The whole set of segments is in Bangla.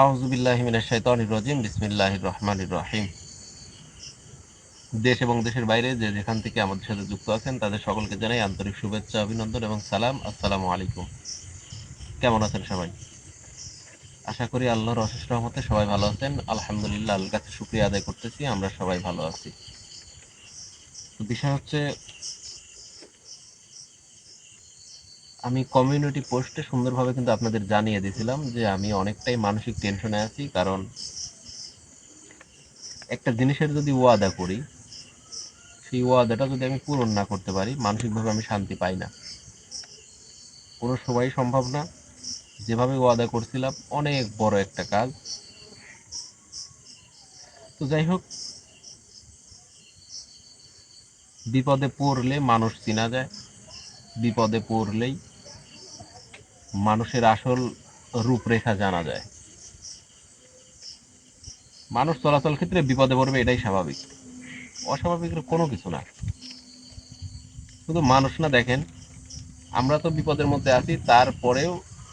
আউযু বিল্লাহি মিনাশ শাইতানির রাজিম। বিসমিল্লাহির রহমানির রহিম। দেশ এবং দেশের বাইরে যে যেখান থেকে আমাদের সাথে যুক্ত আছেন তাদের সকলকে জানাই আন্তরিক শুভেচ্ছা, অভিনন্দন এবং সালাম। আসসালামু আলাইকুম। কেমন আছেন সবাই? আশা করি আল্লাহর অশেষ রহমতে সবাই ভালো আছেন। আলহামদুলিল্লাহ, আল্লাহর কাছে শুকরিয়া আদায় করতেছি আমরা সবাই ভালো আছি। তো বিষয় হচ্ছে, আমি কমিউনিটি পোস্টে সুন্দরভাবে কিন্তু আপনাদের জানিয়ে দিয়েছিলাম যে আমি অনেকটাই মানসিক টেনশনে আছি। কারণ একটা জিনিসের যদি ওয়াদা করি, সেই ওয়াদাটা যদি আমি পূরণ না করতে পারি, মানসিকভাবে আমি শান্তি পাই না। কোনো সময় সম্ভব না। যেভাবে ওয়াদা করছিলাম, অনেক বড় একটা কাজ। তো যাই হোক, বিপদে পড়লে মানুষ চেনা যায়। বিপদে পড়লেই মানুষের আসল রূপরেখা জানা যায়। মানুষ চলাচল ক্ষেত্রে বিপদে পড়বে, এটাই স্বাভাবিক। অস্বাভাবিক কোনো কিছু না। শুধু মানুষ না, দেখেন, আমরা তো বিপদের মধ্যে আছি, তারপরেও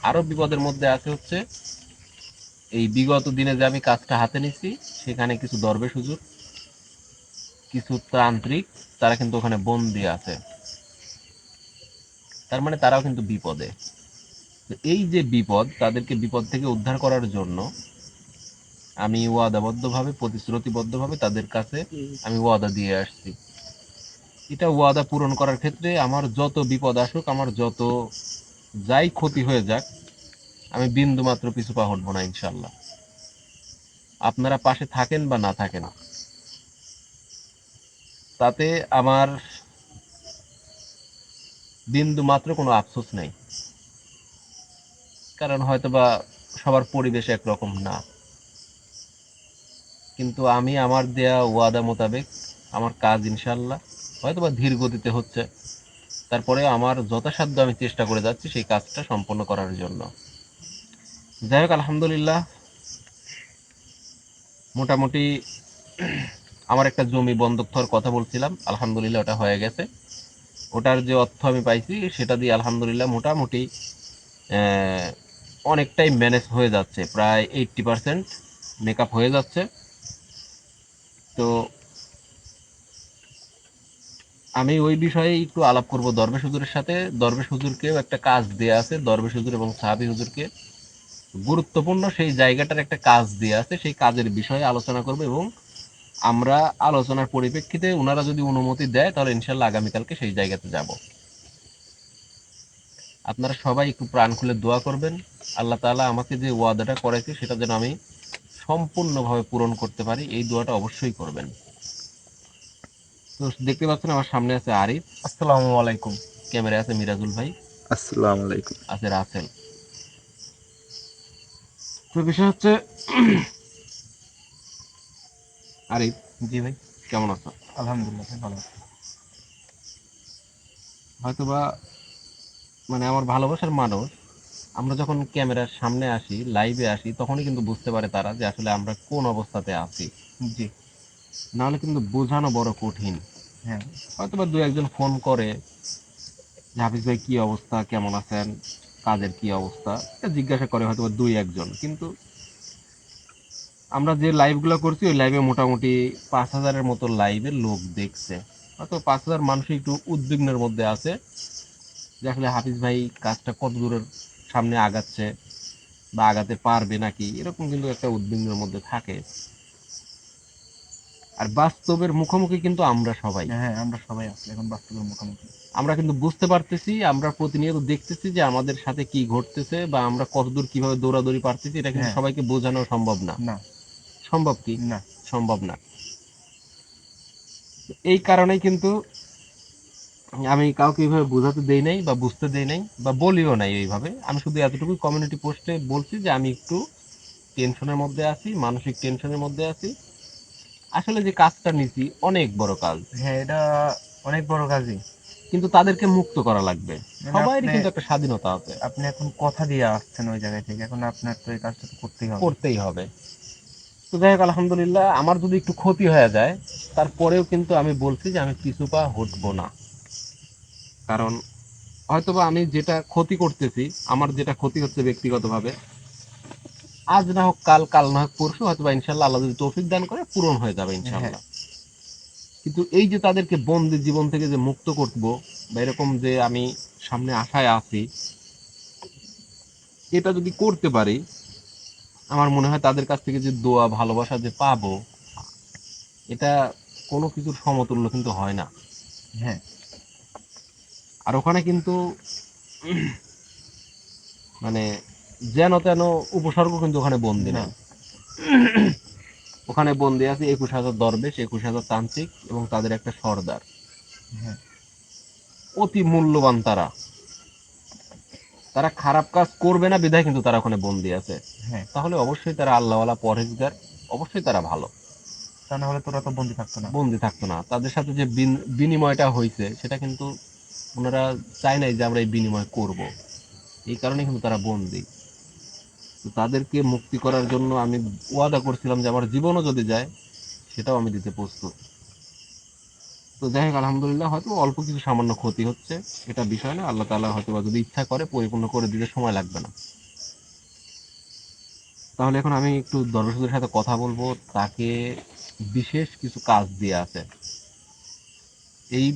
আরো বিপদের মধ্যে আছে হচ্ছে এই বিগত দিনে যে আমি কাজটা হাতে নিছি, সেখানে কিছু দরবেশ হুজুর, কিছু তান্ত্রিক, তারা কিন্তু ওখানে বন্দি আছে। তার মানে তারাও কিন্তু বিপদে। তো এই যে বিপদ, তাদেরকে বিপদ থেকে উদ্ধার করার জন্য আমি ওয়াদাবদ্ধভাবে, প্রতিশ্রুতিবদ্ধভাবে তাদের কাছে আমি ওয়াদা দিয়ে আসছি। এটা ওয়াদা পূরণ করার ক্ষেত্রে আমার যত বিপদ আসুক, আমার যত যাই ক্ষতি হয়ে যাক, আমি বিন্দু মাত্র পিছু পা হটবো না ইনশাল্লাহ। আপনারা পাশে থাকেন বা না থাকেন, তাতে আমার বিন্দু মাত্র কোনো আফসোস নেই। কারণ হয়তোবা সবার পরিবেশ একরকম না, কিন্তু আমি আমার দেয়া ওয়াদা মোতাবেক আমার কাজ ইনশাল্লাহ হয়তোবা ধীর গতিতে হচ্ছে, তারপরে আমার যথাসাধ্য আমি চেষ্টা করে যাচ্ছি সেই কাজটা সম্পন্ন করার জন্য। যাই হোক, আলহামদুলিল্লাহ, মোটামুটি আমার একটা জমি বন্ধক থাকার কথা বলছিলাম, আলহামদুলিল্লাহ ওটা হয়ে গেছে। ওটার যে অর্থ আমি পাইছি সেটা দিয়ে আলহামদুলিল্লাহ মোটামুটি আহ, অনেকটাই ম্যানেজ হয়ে যাচ্ছে, প্রায় 80% মেকআপ হয়ে যাচ্ছে। তো আমি ওই বিষয়ে একটু আলাপ করব দরবেশ হুজুরের সাথে। দরবেশ হুজুরকেও একটা কাজ দেয়া আছে, দরবেশ হুজুর এবং সাহাবী হুজুরকে গুরুত্বপূর্ণ সেই জায়গাটার একটা কাজ দেয়া আছে, সেই কাজের বিষয়ে আলোচনা করব। এবং আমরা আলোচনার পরিপ্রেক্ষিতে ওনারা যদি অনুমতি দেয়, তাহলে ইনশাল্লাহ আগামীকালকে সেই জায়গাতে যাব। আপনারা সবাই একটু প্রাণ খুলে দোয়া করবেন, আল্লাহ তাআলা আমাকে যে ওয়াদাটা করেছে সেটা যেন আমি সম্পূর্ণভাবে পূরণ করতে পারি, এই দোয়াটা অবশ্যই করবেন। তো দেখতে পাচ্ছেন আমার সামনে আছে আরিফ, আসসালামু আলাইকুম। ক্যামেরায় আছে মিরাজুল ভাই, আসসালামু আলাইকুম। আছে রাসেল। তো বিষয় হচ্ছে, আরিফ, জি ভাই। কেমন আছো? আলহামদুলিল্লাহ ভাই, ভালো আছি। হয়তোবা মানে আমার ভালোবাসার মানুষ, আমরা যখন ক্যামেরার সামনে আসি, লাইভে আসি, তখনই কিন্তু বুঝতে পারে তারা যে আসলে আমরা কোন অবস্থাতে আছি। জি। নাহলে কিন্তু বোঝানো বড় কঠিন। হ্যাঁ। হয়তোবা দু একজন ফোন করে যে হাফিজ ভাই কি অবস্থা, কেমন আছেন, কাজের কি অবস্থা, এটা জিজ্ঞাসা করে হয়তোবা দুই একজন। কিন্তু আমরা যে লাইভগুলো করছি, ওই লাইভে মোটামুটি 5,000-এর মতো লাইভে লোক দেখছে। হয়তো 5,000 মানুষ একটু উদ্বিগ্নের মধ্যে আছে যে আসলে হাফিজ ভাই কাজটা কত দূরের সামনে আগাচ্ছে বা আগাতে পারবে নাকি, এরকম কিন্তু একটা উদ্বিগ্নের মধ্যে থাকে। আর বাস্তবের মুখোমুখি কিন্তু আমরা সবাই। হ্যাঁ, আমরা সবাই আছি এখন বাস্তবের মুখোমুখি। আমরা কিন্তু বুঝতে পারতেছি, আমরা প্রতিনিয়ত দেখতেছি যে আমাদের সাথে কি ঘটতেছে বা আমরা কতদূর কিভাবে দৌড়াদৌড়ি পারতেছি, এটা কিন্তু হ্যাঁ। সবাইকে বোঝানো সম্ভব না। না। সম্ভব কি? না। সম্ভব না। এই কারণেই কিন্তু আমি কাউকে এইভাবে বোঝাতে দেই নাই বা বুঝতে দেই নাই বা বলিও নাই এইভাবে। আমি শুধু এতটুকু কমিউনিটি পোস্টে বলছি যে আমি একটু টেনশনের মধ্যে আছি, মানসিক টেনশনের মধ্যে আছি। আসলে যে কাজটা নিছি অনেক বড় কাজ, হ্যাঁ, এটা অনেক বড় কাজই। কিন্তু তাদেরকে মুক্ত করা লাগবে। মানে সবাইরই আপনি কিন্তু একটা স্বাধীনতা আছে, আপনি এখন কথা দিয়ে আসছেন ওই জায়গায় থেকে, এখন আপনার তো এই কাজটা তো করতেই হবে। করতেই হবে। তো যাই হোক, আলহামদুলিল্লাহ, আমার যদি একটু ক্ষতি হয়ে যায়, তারপরেও কিন্তু আমি বলছি যে আমি পিছু পা হটবো না। কারণ হয়তোবা আমি যেটা ক্ষতি করতেছি, আমার যেটা ক্ষতি হচ্ছে ব্যক্তিগতভাবে, আজ না হোক কাল, কাল না হোক পরশু, হয়তো বা ইনশাল্লাহ আল্লাহ যদি তৌফিক দান করে পূরণ হয়ে যাবে হ্যাঁ ইনশাল্লাহ। কিন্তু এই যে তাদেরকে বন্দি জীবন থেকে যে মুক্ত করবো, বা এরকম যে আমি সামনে আশায় আছি, এটা যদি করতে পারি, আমার মনে হয় তাদের কাছ থেকে যে দোয়া ভালোবাসা যে পাবো, এটা কোনো কিছুর সমতুল্য কিন্তু হয় না। হ্যাঁ আর ওখানে কিন্তু মানে যেন তেন উপসর্গ কিন্তু ওখানে বন্দি না নাই। ওখানে বন্দি আছে 21,000 দরবেশ, 21,000 তান্ত্রিক এবং তাদের একটা সর্দার। হ্যাঁ অতি মূল্যবান তারা। তারা খারাপ কাজ করবে না বিধায় কিন্তু তারা ওখানে বন্দি আছে। হ্যাঁ, তাহলে অবশ্যই তারা আল্লাহওয়ালা, পরহেজগার, অবশ্যই তারা ভালো। তা না হলে তোরা তো বন্দি থাকতো না। বন্দি থাকতো না। তাদের সাথে যে বিনিময়টা হয়েছে সেটা কিন্তু ওনারা চায় নাই যে আমরা এই বিনিময় করব। এই কারণে কিন্তু তারা বন্দি। তো তাদেরকে মুক্তি করার জন্য আমি ওয়াদা করছিলাম যে আমার জীবনও যদি যায় সেটাও আমি দিতে প্রস্তুত। তো যাই হোক, আলহামদুলিল্লাহ, হয়তো অল্প কিছু সামান্য ক্ষতি হচ্ছে, এটা বিষয় না। আল্লাহ তাআলা হয়তো বা যদি ইচ্ছা করে পরিপূর্ণ করে দিতে সময় লাগবে না। তাহলে এখন আমি একটু দর্শকদের সাথে কথা বলবো। তাকে বিশেষ কিছু কাজ দিয়ে আছে। এই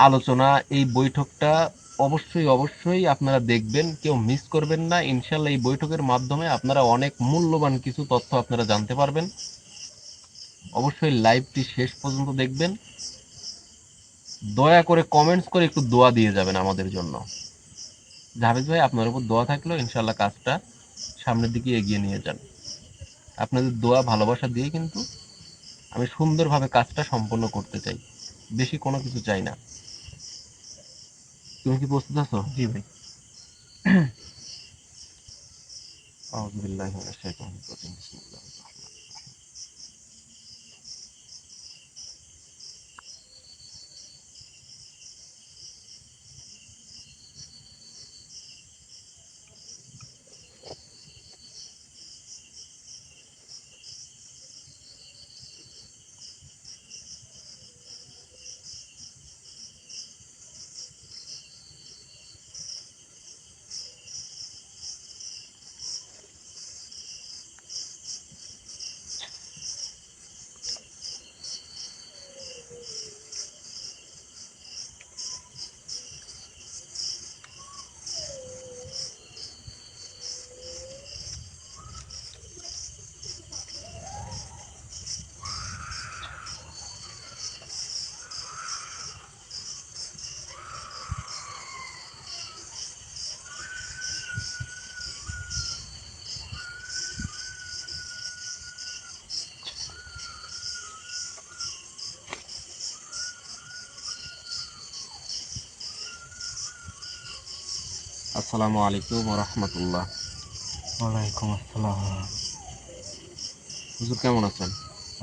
আলোচনা, এই বৈঠকটা অবশ্যই অবশ্যই আপনারা দেখবেন, কেউ মিস করবেন না। ইনশাল্লাহ এই বৈঠকের মাধ্যমে আপনারা অনেক মূল্যবান কিছু তথ্য আপনারা জানতে পারবেন। অবশ্যই লাইভটি শেষ পর্যন্ত দেখবেন। দয়া করে কমেন্টস করে একটু দোয়া দিয়ে যাবেন আমাদের জন্য। জাভেদ ভাই, আপনার উপর দোয়া থাকলো, ইনশাল্লাহ কাজটা সামনের দিকে এগিয়ে নিয়ে যান। আপনাদের দোয়া ভালোবাসা দিয়ে কিন্তু আমি সুন্দরভাবে কাজটা সম্পন্ন করতে চাই। বেশি কোনো কিছু চাই না। তুমি কি প্রস্তুত আছো? জি ভাই। আউযু বিল্লাহি মিনাশ শাইতানির রাজিম। বিসমিল্লাহির রাহমানির রাহিম। আসসালামু আলাইকুম ওয়া রাহমাতুল্লাহ। ওয়ালাইকুম আসসালাম। হুজুর কেমন আছেন?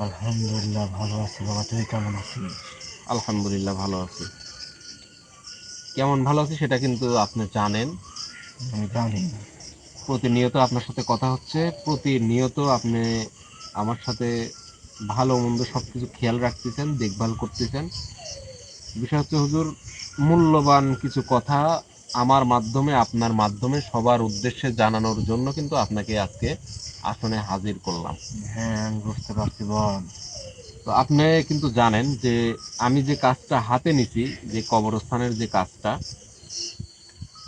আলহামদুলিল্লাহ ভালো আছি বাবা, তুই কেমন আছিস? আলহামদুলিল্লাহ ভালো আছি। কেমন ভালো আছি সেটা কিন্তু আপনি জানেন। আমি জানি। প্রতিনিয়ত আপনার সাথে কথা হচ্ছে, প্রতিনিয়ত আপনি আমার সাথে ভালো মন্দ সবকিছু খেয়াল রাখতেছেন, দেখভাল করতেছেন। বিষয় হচ্ছে হুজুর, মূল্যবান কিছু কথা আমার মাধ্যমে, আপনার মাধ্যমে সবার উদ্দেশ্যে জানানোর জন্য কিন্তু আপনাকে আজকে আসনে হাজির করলাম। হ্যাঁ আমি বুঝতে পারছি, বল। তো আপনি কিন্তু জানেন যে আমি যে কাজটা হাতে নিছি, যে কবরস্থানের যে কাজটা,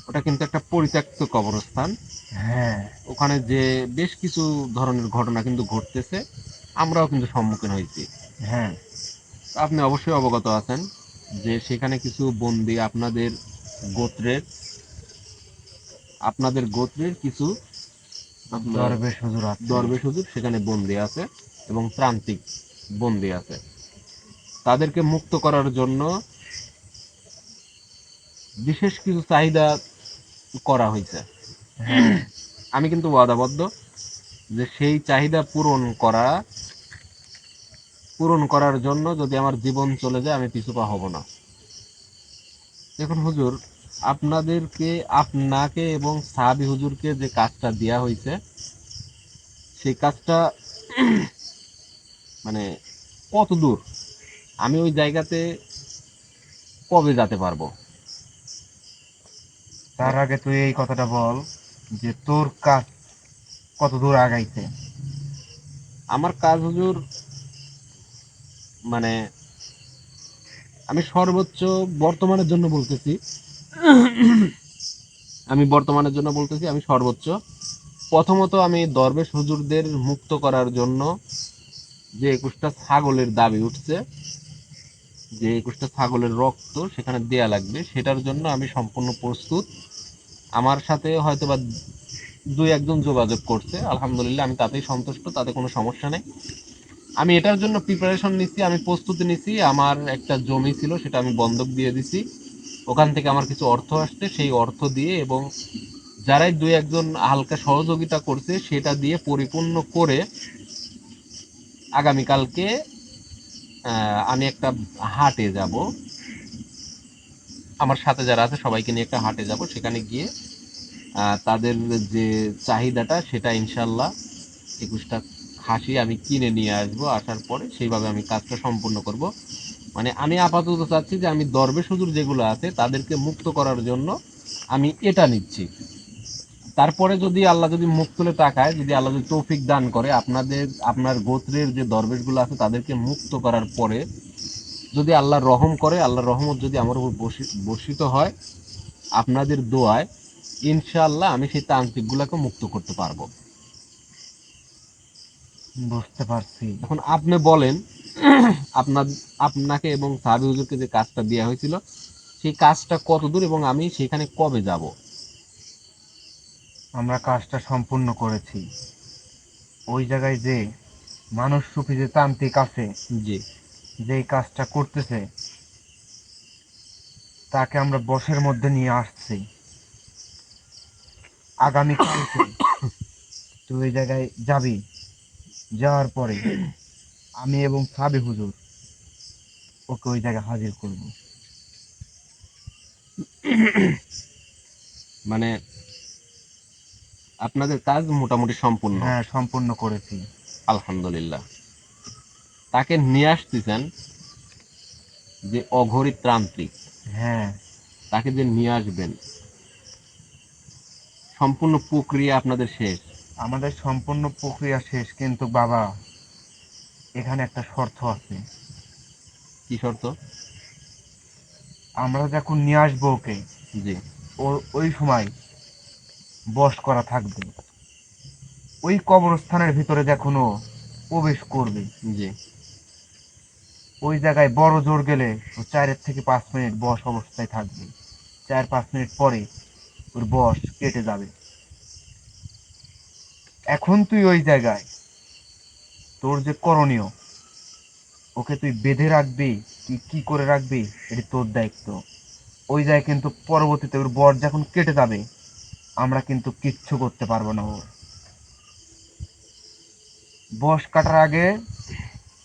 ওটা কিন্তু একটা পরিত্যক্ত কবরস্থান। হ্যাঁ ওখানে যে বেশ কিছু ধরনের ঘটনা কিন্তু ঘটতেছে, আমরাও কিন্তু সম্মুখীন হয়েছি। হ্যাঁ আপনি অবশ্যই অবগত আছেন যে সেখানে কিছু বন্দী গোত্রের আপনাদের গোত্রের কিছু আপনার দরবেশ হুজুর আছে। দরবেশ হুজুর সেখানে বন্দী আছে এবং প্রান্তিক বন্দী আছে। তাদেরকে মুক্ত করার জন্য বিশেষ কিছু চাহিদা করা হয়েছে। হ্যাঁ আমি কিন্তু ওয়াদাবদ্ধ যে সেই চাহিদা পূরণ করার জন্য যদি আমার জীবন চলে যায় আমি পিছু পা হব না। দেখুন হুজুর, আপনাকে এবং সাহাবী হুজুরকে যে কাজটা দেয়া হয়েছে, সেই কাজটা মানে কত দূর, আমি ওই জায়গাতে কবে যেতে পারবো? তার আগে তুই এই কথাটা বল যে তোর কাজ কত দূর আগাইছে? আমার কাজ হুজুর, মানে আমি সর্বোচ্চ বর্তমানের জন্য বলতেছি, আমি সর্বোচ্চ প্রথমত আমি দরবেশ হুজুরদের মুক্ত করার জন্য যে 21টা ছাগলের দাবি উঠছে, যে 21টা ছাগলের রক্ত সেখানে দেয়া লাগবে, সেটার জন্য আমি সম্পূর্ণ প্রস্তুত। আমার সাথে হয়তো বা দুই একজন যোগাযোগ করছে, আলহামদুলিল্লাহ আমি তাতেই সন্তুষ্ট, তাতে কোনো সমস্যা নেই। আমি এটার জন্য প্রিপারেশন নিচ্ছি, আমি প্রস্তুতি নিচ্ছি। আমার একটা জমি ছিল, সেটা আমি বন্ধক দিয়ে দিছি, ওখান থেকে আমার কিছু অর্থ আসছে, সেই অর্থ দিয়ে এবং যারাই দুই একজন হালকা সহযোগিতা করছে সেটা দিয়ে পরিপূর্ণ করে আগামীকালকে আমি একটা হাটে যাব, আমার সাথে যারা আছে সবাইকে নিয়ে একটা হাটে যাব, সেখানে গিয়ে তাদের যে চাহিদাটা সেটা ইনশাল্লাহ 21টা খাসি আমি কিনে নিয়ে আসবো, আসার পরে সেইভাবে আমি কাজটা সম্পূর্ণ করব। মানে আমি আপাতত চাচ্ছি যে আমি দরবেশ হুজুর যেগুলো আছে তাদেরকে মুক্ত করার জন্য আমি এটা নিচ্ছি। তারপরে যদি আল্লাহ যদি মুখ তুলে তাকায়, যদি আল্লাহ যদি তৌফিক দান করে, আপনার গোত্রের যে দরবেশগুলো আছে তাদেরকে মুক্ত করার পরে যদি আল্লাহ রহম করে, আল্লাহর রহমত যদি আমার উপর বর্ষিত হয় আপনাদের দোয়ায়, ইনশাআল্লাহ আমি সেই তান্ত্রিক গুলাকে মুক্ত করতে পারবো। বুঝতে পারছি। এখন আপনি বলেন, আপনার আপনাকে এবং সাহাবী হুজুরকে যে কাজটা দেওয়া হয়েছিল সেই কাজটা কত দূর এবং আমি সেখানে কবে যাব? আমরা কাজটা সম্পূর্ণ করেছি। ওই জায়গায় যে মানুষ রূপী যে তান্ত্রিক আছে, জি। যে এই কাজটা করতেছে, তাকে আমরা বশের মধ্যে নিয়ে আসছি। আগামীকালকে তুই ওই জায়গায় যাবি, যাওয়ার পরে আমি এবং সাবি হুজুর ওকে ওই জায়গায় হাজির করব। মানে আপনাদের কাজ মোটামুটি সম্পূর্ণ? হ্যাঁ, সম্পূর্ণ করেছি। আলহামদুলিল্লাহ। তাকে নিয়ে আসতেছেন যে অঘরী ত্রান্ত্রিক, হ্যাঁ, তাকে যে নিয়ে আসবেন, সম্পূর্ণ প্রক্রিয়া আপনাদের শেষ? আমাদের সম্পূর্ণ প্রক্রিয়া শেষ, কিন্তু বাবা এখানে একটা শর্ত আছে। কি শর্ত? আমরা যখন নিয়ে আসবো ওকে, জি। ওর ওই সময় বশ করা থাকবে। ওই কবরস্থানের ভিতরে যখন ও প্রবেশ করবে, জি। ওই জায়গায় বড় জোর গেলে ও 4 থেকে 5 মিনিট বশ অবস্থায় থাকবে। 4-5 মিনিট পরে ওর বশ কেটে যাবে। এখন তুই ওই জায়গায় তোর যে করণীয়, ওকে তুই বেঁধে রাখবি কি কি করে রাখবি, এটি তোর দায়িত্ব। ওই জায়গায় কিন্তু পরবর্তীতে ওর বর যখন কেটে যাবে, আমরা কিন্তু কিচ্ছু করতে পারবো না। ওর বশ কাটার আগে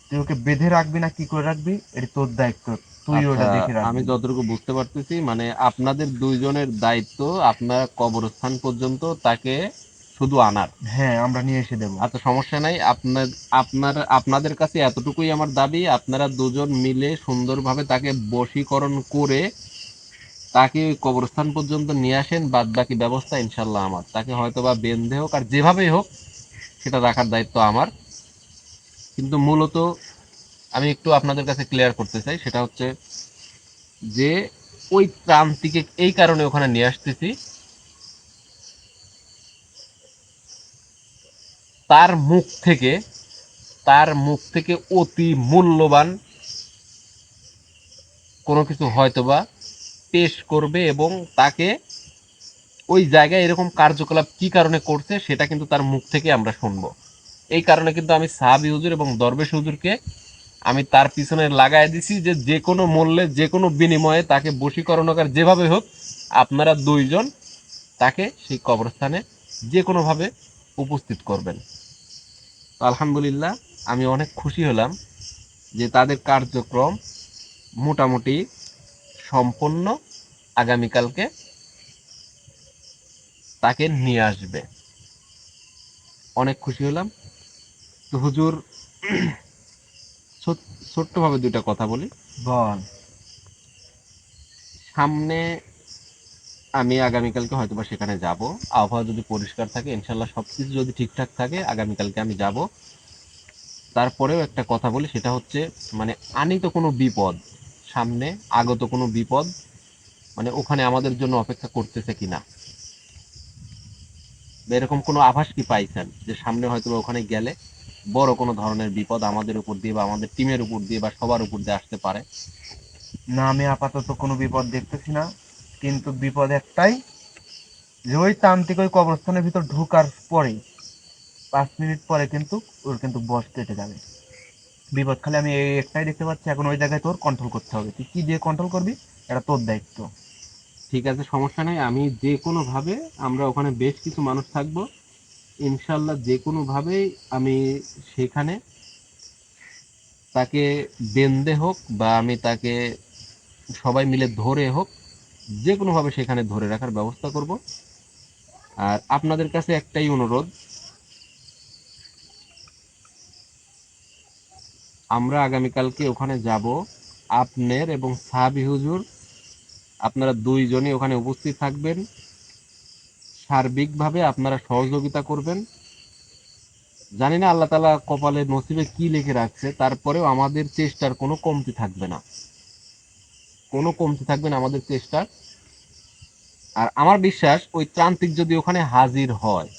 তুই ওকে বেঁধে রাখবি না কি করে রাখবি, এটি তোর দায়িত্ব। তুই আচ্ছা, ওটা দেখে আমি রাখবি। যতটুকু বুঝতে পারতেছি মানে আপনাদের দুইজনের দায়িত্ব আপনার কবরস্থান পর্যন্ত তাকে শুধু আনার। হ্যাঁ, আমরা নিয়ে এসে দেবো। আচ্ছা, সমস্যা নাই। আপনাদের কাছে এতটুকুই আমার দাবি, আপনারা দুজন মিলে সুন্দরভাবে তাকে বশীকরণ করে তাকে ওই কবরস্থান পর্যন্ত নিয়ে আসেন, বাদ বাকি ব্যবস্থা ইনশাল্লাহ আমার। তাকে হয়তো বা বেঁধে হোক আর যেভাবেই হোক সেটা রাখার দায়িত্ব আমার। কিন্তু মূলত আমি একটু আপনাদের কাছে ক্লিয়ার করতে চাই, সেটা হচ্ছে যে ওই প্রান্তিকে এই কারণে ওখানে নিয়ে আসতেছি, তার মুখ থেকে তার মুখ থেকে অতি মূল্যবান কোনো কিছু হয়তোবা পেশ করবে এবং তাকে ওই জায়গায় এরকম কার্যকলাপ কি কারণে করছে সেটা কিন্তু তার মুখ থেকে আমরা শুনবো। এই কারণে কিন্তু আমি সাহাবী হুজুর এবং দরবেশ হুজুরকে আমি তার পিছনে লাগাই দিছি যে যে কোনো মূল্যে যে কোনো বিনিময়ে তাকে বশীকরণ হোক আর যেভাবে হোক আপনারা দুইজন তাকে সেই কবরস্থানে যে কোনোভাবে উপস্থিত করবেন। তো আলহামদুলিল্লাহ আমি অনেক খুশি হলাম যে তাদের কার্যক্রম মোটামুটি সম্পন্ন, আগামীকালকে তাকে নিয়ে আসবে। অনেক খুশি হলাম। তো হুজুর, ছোট্টভাবে দুইটা কথা বলি। বল। সামনে আমি আগামীকালকে হয়তোবা সেখানে যাব। আবহাওয়া যদি পরিষ্কার থাকে, ইনশাল্লাহ সবকিছু যদি ঠিকঠাক থাকে, আগামীকালকে আমি যাব। তারপরেও একটা কথা বলি, সেটা হচ্ছে মানে আনিত কোনো বিপদ, সামনে আগত কোনো বিপদ মানে ওখানে আমাদের জন্য অপেক্ষা করতেছে কিনা, বা এরকম কোনো আভাস কি পাইছেন যে সামনে হয়তো ওখানে গেলে বড় কোনো ধরনের বিপদ আমাদের উপর দিয়ে বা আমাদের টিমের উপর দিয়ে বা সবার উপর দিয়ে আসতে পারে? না, আমি আপাতত কোনো বিপদ দেখতেছি না, কিন্তু বিপদ একটাই, যে ওই তান্ত্রিক ওই কবরস্থানের ভিতর ঢোকার পরে 5 মিনিট পরে কিন্তু ওর কিন্তু বস কেটে যাবে। বিপদ খালি আমি এই একটাই দেখতে পাচ্ছি, এখন ওই জায়গায় তোর কন্ট্রোল করতে হবে। তুই কি দিয়ে কন্ট্রোল করবি, এটা তোর দায়িত্ব। ঠিক আছে, সমস্যা নেই। আমি যে কোনো ভাবে, আমরা ওখানে বেশ কিছু মানুষ থাকবো, ইনশাল্লাহ যে কোনো ভাবেই আমি সেখানে তাকে বেঁধে হোক বা আমি তাকে সবাই মিলে ধরে হোক, যে কোনো ভাবে সেখানে ধরে রাখার ব্যবস্থা করব। আর আপনাদের কাছে একটাই অনুরোধ, আমরা আগামীকালকে ওখানে যাব, আপনার এবং সাহাবি হুজুর, আপনারা দুইজনই ওখানে উপস্থিত থাকবেন। সার্বিকভাবে আপনারা সহযোগিতা করবেন। জানি না আল্লাহ তাআলা কপালে নসিবে কি লিখে রাখছে, তারপরেও আমাদের চেষ্টার কোনো কমতি থাকবে না, কোনো কমতি থাকবে না আমাদের চেষ্টার। আর আমার বিশ্বাস ওই ত্রান্তিক যদি ওখানে হাজির হয়,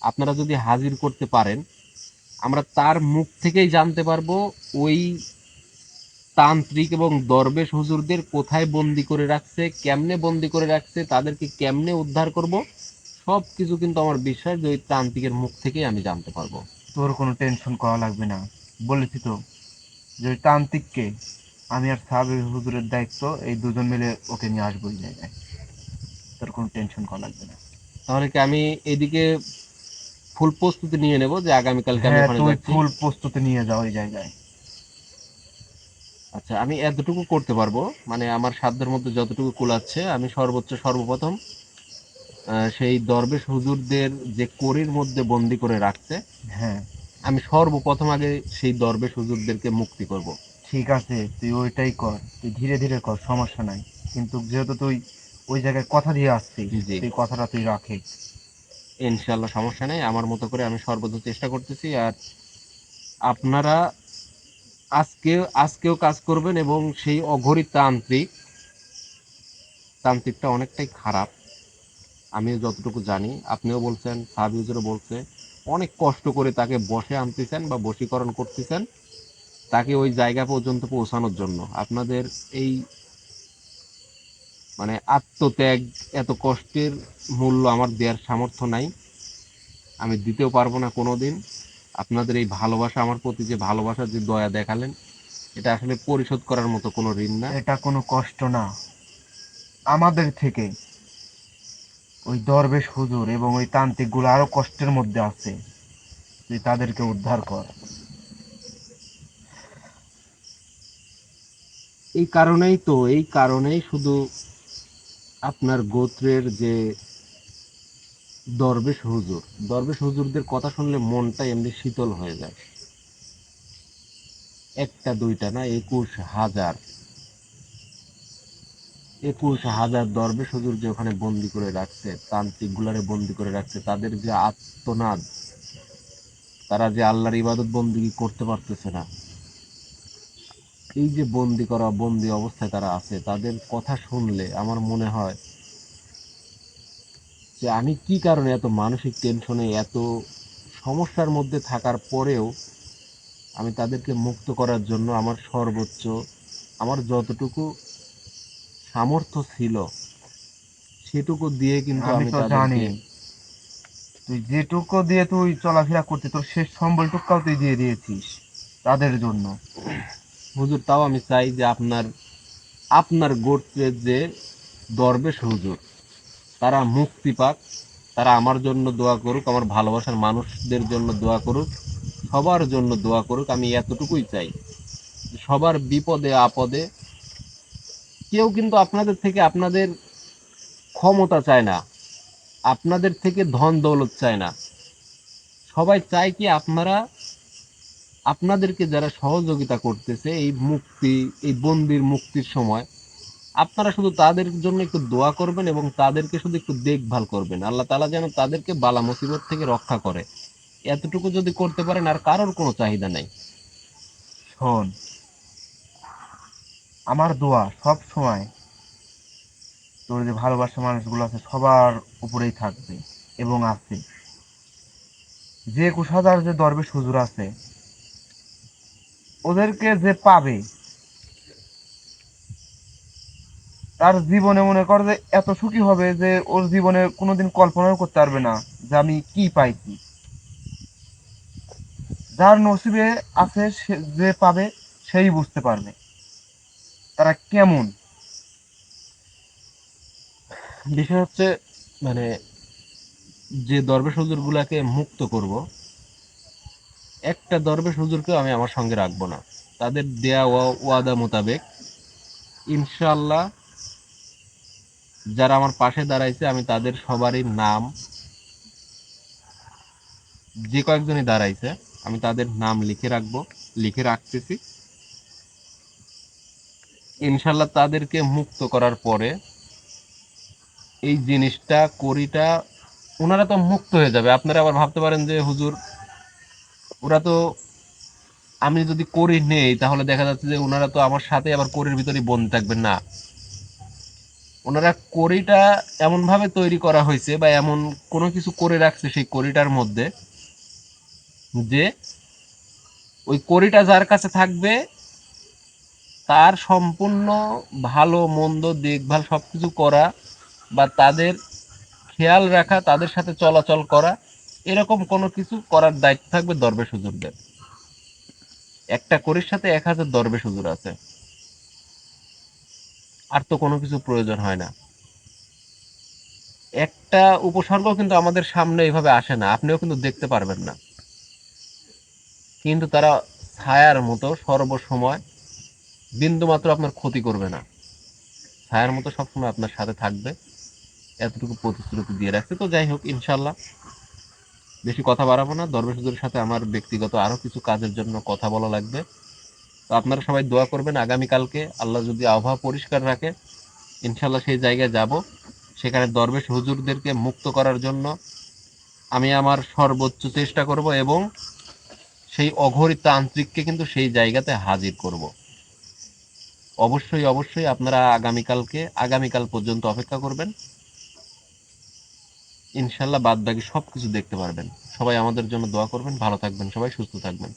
আপনারা যদি হাজির করতে পারেন, আমরা তার মুখ থেকেই জানতে পারবো ওই তান্ত্রিক এবং দরবেশ হুজুরদের কোথায় বন্দি করে রাখছে, কেমনে বন্দি করে রাখছে, তাদেরকে কেমনে উদ্ধার করব। সব কিছু কিন্তু আমার বিশ্বাস যে ওই তান্ত্রিকের মুখ থেকেই আমি জানতে পারবো। তোর কোনো টেনশন করা লাগবে না, বলেছি তো যে ওই তান্ত্রিককে আমি আর সাহাবী হুজুরের দায়িত্ব, এই দুজন মিলে ওকে নিয়ে আসবো ওই জায়গায়। তোর কোনো টেনশন করা লাগবে না। তাহলে কি আমি এদিকে ফুল প্রস্তুতি নিয়ে নেব যে আগামীকালকে আমি হ্যাঁ, ওখানে তুই যাচ্ছি? ফুল প্রস্তুতি নিয়ে যা ওই জায়গায়। আচ্ছা, আমি এতটুকু করতে পারবো, মানে আমার সাধ্যের মধ্যে যতটুকু কুলাচ্ছে আমি সর্বোচ্চ সর্বপ্রথম সেই দরবেশ হুজুরদের যে করির মধ্যে বন্দি করে রাখছে, হ্যাঁ, আমি সর্বপ্রথম আগে সেই দরবেশ হুজুরদেরকে মুক্তি করব। ঠিক আছে, তুই ওইটাই কর, তুই ধীরে ধীরে কর, সমস্যা নাই। কিন্তু যেহেতু তুই ওই জায়গায় কথা দিয়ে আসছিস, জি, তুই কথাটা তুই রাখে। ইনশাল্লাহ সমস্যা নেই, আমার মতো করে আমি সর্বোচ্চ চেষ্টা করতেছি। আর আপনারা আজকেও কাজ করবেন, এবং সেই অঘরী তান্ত্রিকটা অনেকটাই খারাপ, আমিও যতটুকু জানি, আপনিও বলছেন, সাবিউজেরও বলছে, অনেক কষ্ট করে তাকে বশে আনতেছেন বা বশীকরণ করতেছেন, তাকে ওই জায়গা পর্যন্ত পৌঁছানোর জন্য আপনাদের এই মানে আত্মত্যাগ, এত কষ্টের মূল্য আমার দেওয়ার সামর্থ্য নাই, আমি দিতেও পারবো না কোনোদিন। আপনাদের এই ভালোবাসা, আমার প্রতি যে ভালোবাসা, যে দয়া দেখালেন, এটা আসলে পরিশোধ করার মতো কোনো ঋণ না। এটা কোনো কষ্ট না আমাদের থেকে। ওই দরবেশ হুজুর এবং ওই তান্ত্রিক গুলো আরো কষ্টের মধ্যে আছে, তুই তাদেরকে উদ্ধার কর। এই কারণেই শুধু আপনার গোত্রের যে দরবেশ হুজুরদের কথা শুনলে মনটা এমনি শীতল হয়ে যায়। একটা দুইটা না, 21,000, 21,000 দরবেশ হুজুর যে ওখানে বন্দি করে রাখছে, তান্ত্রিক গুলারে বন্দি করে রাখছে, তাদের যে আত্মনাদ, তারা যে আল্লাহর ইবাদত বন্দিগি করতে পারতেছে না, এই যে বন্দি করা, বন্দি অবস্থায় তারা আছে, তাদের কথা শুনলে আমার মনে হয় যে আমি কি কারণে এত মানসিক টেনশনে, এত সমস্যার মধ্যে থাকার পরেও আমি তাদেরকে মুক্ত করার জন্য আমার সর্বোচ্চ, আমার যতটুকু সামর্থ্য ছিল সেটুকু দিয়ে কিন্তু আমি আমি তো তাদেরকে। জানি তুই যেটুকু দিয়ে তুই চলাফেরা করছিস, তোর শেষ সম্বলটুকাও তুই দিয়ে দিয়েছিস তাদের জন্য। হুজুর, তাও আমি চাই যে আপনার আপনার গোত্রের যে দরবেশ হুজুর, তারা মুক্তি পাক, তারা আমার জন্য দোয়া করুক, আমার ভালোবাসার মানুষদের জন্য দোয়া করুক, সবার জন্য দোয়া করুক। আমি এতটুকুই চাই, সবার বিপদে আপদে, কেউ কিন্তু আপনাদের থেকে আপনাদের ক্ষমতা চায় না, আপনাদের থেকে ধন দৌলত চায় না, সবাই চায় কি আপনারা, আপনাদেরকে যারা সহযোগিতা করতেছে এই মুক্তি, এই বন্দির মুক্তির সময়, আপনারা শুধু তাদের জন্য একটু দোয়া করবেন এবং তাদেরকে শুধু একটু দেখভাল করবেন, আল্লাহ তাআলা যেন তাদেরকে বালা মুসিবত থেকে রক্ষা করে। এতটুকু যদি করতে পারেন, আর কারোর কোনো চাহিদা নাই। শোন, আমার দোয়া সব সময় তোর যে ভালোবাসা মানুষগুলো আছে সবার উপরেই থাকবে এবং আছে। যে 21,000 যে দরবেশ হুজুর আছে, ওদেরকে যে পাবে তার জীবনে মনে কর যে এত সুখী হবে যে ওর জীবনে কোনোদিন কল্পনাও করতে পারবে না যে আমি কি পাইছি। যার নসিবে আছে সে যে পাবে সেই বুঝতে পারবে তারা কেমন। বিষয় হচ্ছে, মানে যে দরবেশ হুজুর গুলাকে মুক্ত করব, একটা দরবেশ হুজুরকেও আমি আমার সঙ্গে রাখবো না। তাদের দেয়া ওয়াদা মোতাবেক ইনশাআল্লাহ যারা আমার পাশে দাঁড়াইছে আমি তাদের সবারই নাম, যে কয়েকজনই দাঁড়াইছে আমি তাদের নাম লিখে রাখবো, লিখে রাখতেছি। ইনশাআল্লাহ তাদেরকে মুক্ত করার পরে এই জিনিসটা করিটা ওনারা তো মুক্ত হয়ে যাবে। আপনারা আবার ভাবতে পারেন যে হুজুর, ওরা তো, আমি যদি করি নেই তাহলে দেখা যাচ্ছে যে ওনারা তো আমার সাথে আবার করির ভিতরেই বন্দি থাকবেন। না, ওনারা করিটা এমন ভাবে তৈরি করা হয়েছে বা এমন কোনো কিছু করে রাখছে সেই করিটার মধ্যে, যে ওই করিটা যার কাছে থাকবে তার সম্পূর্ণ ভালো মন্দ দেখভাল সবকিছু করা বা তাদের খেয়াল রাখা, তাদের সাথে চলাচল করা, এরকম কোনো কিছু করার দায়িত্ব থাকবে দরবেশ হুজুরদের। একটা করির সাথে 1,000 দরবেশ হুজুর আছে, আর তো কোনো কিছু প্রয়োজন হয় না। একটা উপসর্গ কিন্তু আমাদের সামনে এইভাবে আসে না, আপনিও কিন্তু দেখতে পারবেন না, কিন্তু তারা ছায়ার মতো সর্বসময় বিন্দুমাত্র আপনার ক্ষতি করবে না, ছায়ার মতো সবসময় আপনার সাথে থাকবে। এতটুকু প্রতিশ্রুতি দিয়ে রাখছে। তো যাই হোক, ইনশাল্লাহ বেশি কথা বাড়াবো না। দরবেশ হুজুরের সাথে আমার ব্যক্তিগত আরো কিছু কাজের জন্য কথা বলা লাগবে। তো আপনারা সবাই দোয়া করবেন, আগামীকালকে আল্লাহ যদি আবহাওয়া পরিষ্কার রাখে ইনশাল্লাহ সেই জায়গায় যাব। সেখানে দরবেশ হুজুরদেরকে মুক্ত করার জন্য আমি আমার সর্বোচ্চ চেষ্টা করব এবং সেই অঘোরী তান্ত্রিককে কিন্তু সেই জায়গাতে হাজির করব। অবশ্যই অবশ্যই আপনারা আগামীকাল পর্যন্ত অপেক্ষা করবেন। ইনশাল্লাহ বাদ বাকি সবকিছু দেখতে পারবেন। সবাই আমাদের জন্য দোয়া করবেন। ভালো থাকবেন, সবাই সুস্থ থাকবেন।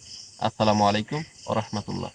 আসসালামু আলাইকুম ওয়া রাহমাতুল্লাহ।